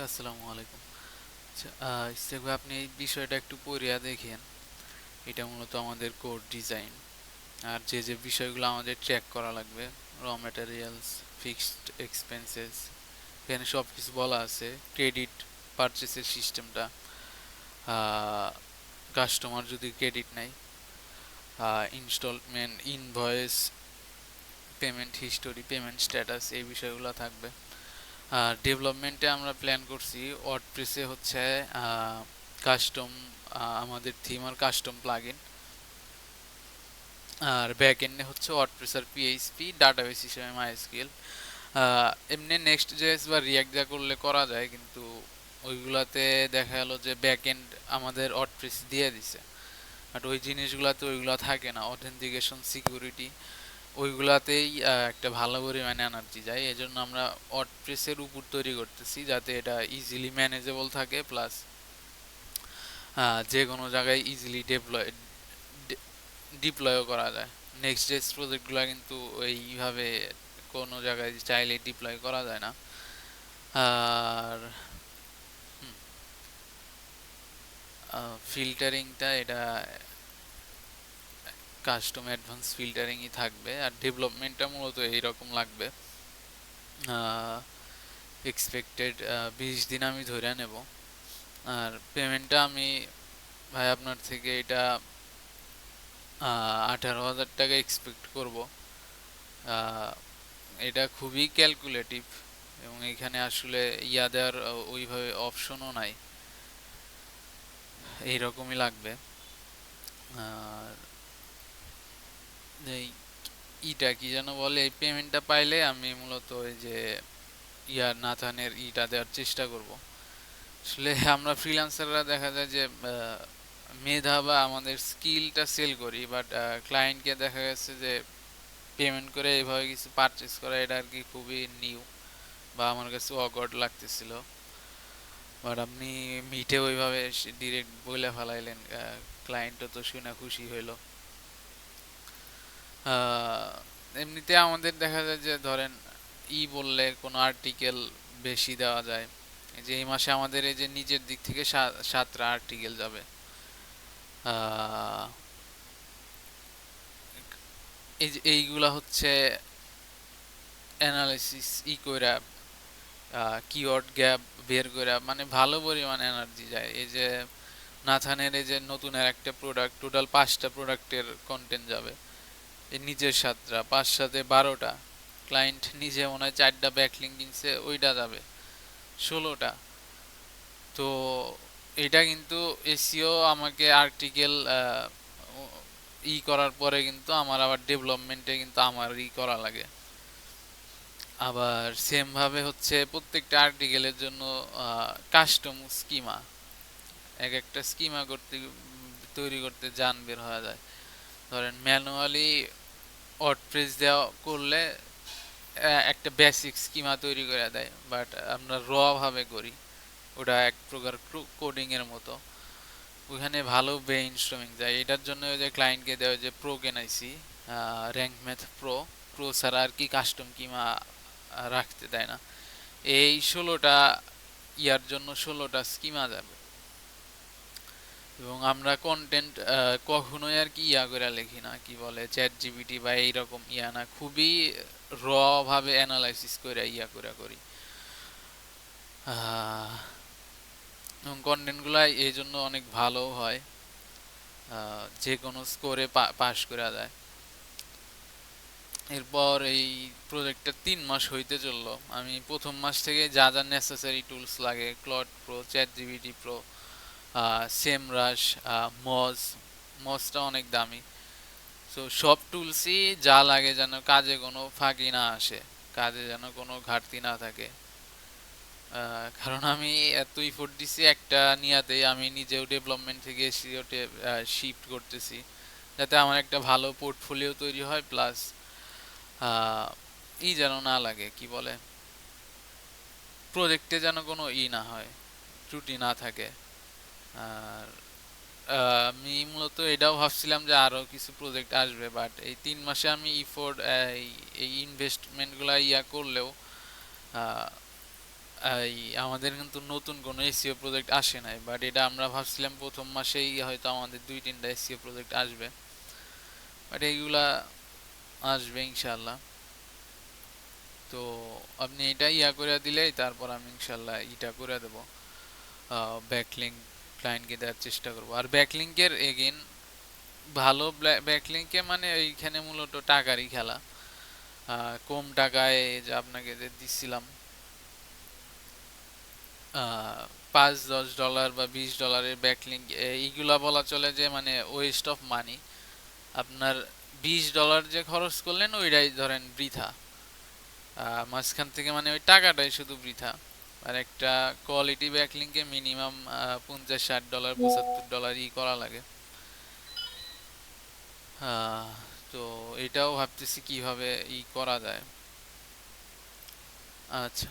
আসসালামু আলাইকুম। আচ্ছা, ইসতিক ভাই, আপনি এই বিষয়টা একটু পড়িয়া দেখেন। এটা মূলত আমাদের কোড ডিজাইন, আর যে যে বিষয়গুলো আমাদের ট্র্যাক করা লাগবে, র ম্যাটেরিয়ালস, ফিক্সড এক্সপেন্সেস, এখানে সব কিছু বলা আছে। ক্রেডিট পারচেসের সিস্টেমটা, কাস্টমার যদি ক্রেডিট নেয়, instalment, invoice, payment history, payment status, এই বিষয়গুলো থাকবে। আর ডেভেলপমেন্টে আমরা প্ল্যান করছি ওয়ার্ডপ্রেসে হচ্ছে কাস্টম, আমাদের থিম আর কাস্টম প্লাগইন। আর ব্যাক এন্ডে হচ্ছে ওয়ার্ডপ্রেস আর পিএইচপি, ডাটাবেস হিসেবে মাইএসকিউএল। এমনি নেক্সট জেএস বা রিয়াক্ট যা করলে করা যায়, কিন্তু ওইগুলাতে দেখা গেল যে ব্যাক এন্ড আমাদের ওয়ার্ডপ্রেস দিয়ে দিছে, বাট ওই জিনিসগুলাতে ওইগুলা থাকে না। অথেন্টিকেশন, সিকিউরিটি, ওইগুলাতেই একটা ভালো পরিমাণে এনার্জি যায়। এই জন্য আমরা ওয়ার্ডপ্রেসের উপর তৈরি করতেছি, যাতে এটা ইজিলি ম্যানেজেবল থাকে, প্লাস যে কোনো জায়গায় ইজিলি ডিপ্লয়ও করা যায়। নেক্সট ডেস প্রজেক্টগুলো কিন্তু এইভাবে কোনো জায়গায় চাইলে ডিপ্লয় করা যায় না। আর ফিল্টারিংটা, এটা কাস্টম অ্যাডভান্স ফিল্টারিংই থাকবে। আর ডেভেলপমেন্টটা মূলত এইরকম লাগবে। এক্সপেক্টেড 20 দিন আমি ধরে নেব। আর পেমেন্টটা আমি, ভাই, আপনার থেকে এটা 18,000 টাকা এক্সপেক্ট করব। আহ, এটা খুবই ক্যালকুলেটিভ, এবং এখানে আসলে ইয়া দেওয়ার ওইভাবে অপশনও নাই, এইরকমই লাগবে। আর এই ইটা কি যেন বলে, এই পেমেন্টটা পাইলে আমি মূলত ওই যে নাথানের ইটা দেওয়ার চেষ্টা করব। আসলে আমরা ফ্রিল্যান্সাররা দেখা যায় যে মেধা বা আমাদের স্কিলটা সেল করি, বাট ক্লায়েন্টকে দেখা গেছে যে পেমেন্ট করে এইভাবে কিছু পারচেস করা, এটা আর কি খুবই নিউ, বা আমার কাছে অকওয়ার্ড লাগতেছিল। বাট আপনি মিটে ওইভাবে ডিরেক্ট বলে ফেলাইলেন, ক্লায়েন্টও তো শুনে খুশি হইলো। এমনিতে আমাদের দেখা যায় যে ধরেন বললে কোনো আর্টিকেল বেশি দেওয়া যায়। এই যে এই মাসে আমাদের এই যে নিজের দিক থেকে 7টা আর্টিকেল যাবে। আহ, এই যে এইগুলা হচ্ছে অ্যানালাইসিস কইরা, কিওয়ার্ড গ্যাপ বের কইরা, মানে ভালো পরিমাণ এনার্জি যায়। এই যে নাথানের এই যে নতুন আর একটা প্রোডাক্ট, টোটাল 5টা প্রোডাক্টের কন্টেন্ট যাবে। এই নিজের 7টা, 5 সাথে 12টা। ক্লায়েন্ট নিজে মনে হয় 4টা ব্যাকলিঙ্ক কিনছে, ওইটা যাবে 16টা। তো এটা কিন্তু এসিও আমাকে আর্টিকেল করার পরে কিন্তু আমার আবার ডেভেলপমেন্টে কিন্তু আমার করা লাগে। আবার সেম ভাবে হচ্ছে প্রত্যেকটা আর্টিকেলের জন্য কাস্টম স্কিমা, এক একটা স্কিমা করতে, তৈরি করতে জান বের হয়ে যায়। ধরেন ম্যানুয়ালি ওয়ার্ডপ্রেস দেওয়া করলে একটা বেসিক স্কিমা তৈরি করে দেয়, বাট আমরা র ভাবে করি, ওটা এক প্রকার কোডিং এর মতো। ওখানে ভালো ব্রেইন স্টর্মিং যায়। এটার জন্য ওই যে ক্লায়েন্টকে দেওয়া যে প্রো কেনাইছি, র্যাঙ্ক ম্যাথ প্রো। প্রো ছাড়া আর কি কাস্টম কিমা রাখতে দেয় না। এই 16টা ইয়ার জন্য 16টা স্কিমা যাবে। এবং আমরা কন্টেন্ট কখনোই আর কি করে লিখি না, কি বলে, চ্যাট জিপিটি বা এইরকম না, খুবই র ভাবে অ্যানালাইসিস করে করে করি। আহ, এবং কন্টেন্টগুলো এই জন্য অনেক ভালো হয়, যে কোনো স্কোরে পাস করা যায়। এরপর এই প্রজেক্টটা 3 মাস হইতে চললো। আমি প্রথম মাস থেকে যা যা নেসেসারি টুলস লাগে, Claude pro, ChatGPT pro, Semrush, Moz, মজটা অনেক দামি। সো সব টুলসই যা লাগে যেন কাজে কোনো ফাঁকি না আসে, কাজে যেন কোনো ঘাটতি না থাকে। কারণ আমি এত ইফোর্ট দিছি একটা নিয়াতেই, আমি নিজেও ডেভেলপমেন্ট থেকে এসিওতে শিফট করতেছি, যাতে আমার একটা ভালো পোর্টফোলিও তৈরি হয়, প্লাস যেন না লাগে, কি বলে, প্রজেক্টে যেন কোনো না হয়, ত্রুটি না থাকে। আর আমি মূলত এটাও ভাবছিলাম যে আরো কিছু প্রজেক্ট আসবে, বাট এই 3 মাসে আমি ইফোর্ট, এই ইনভেস্টমেন্ট গুলা করলেও এই আমাদের কিন্তু নতুন কোনো এসইও প্রজেক্ট আসে নাই, বাট এটা আমরা ভাবছিলাম প্রথম মাসেই হয়তো আমাদের 2-3টা এসইও প্রজেক্ট আসবে, বাট এইগুলা আসবে ইনশাল্লাহ। তো আপনি এটা ইয়া করে দিলেই তারপর আমি ইনশাল্লাহ ইটা করে দেবো, ব্যাকলিঙ্ক ক্লায়েন্টকে দেওয়ার চেষ্টা করব। আর ব্যাকলিঙ্কের এগেন ভালো ব্যাকলিঙ্কে মানে এইখানে মূলত টাকারই খেলা। কম টাকায় যে আপনাকে যে দিচ্ছিলাম 5-10 ডলার বা $20 ব্যাকলিঙ্ক, এইগুলা বলা চলে যে মানে ওয়েস্ট অফ মানি। আপনার $20 যে খরচ করলেন ওইটাই ধরেন বৃথা, মাঝখান থেকে মানে ওই টাকাটাই শুধু বৃথা। আর একটা কোয়ালিটি ব্যাকলিঙ্কে মিনিমাম $50-60 $75 ই করা লাগে। আহ, তো এটাও ভাবতেছি কিভাবে ই করা যায়। আচ্ছা।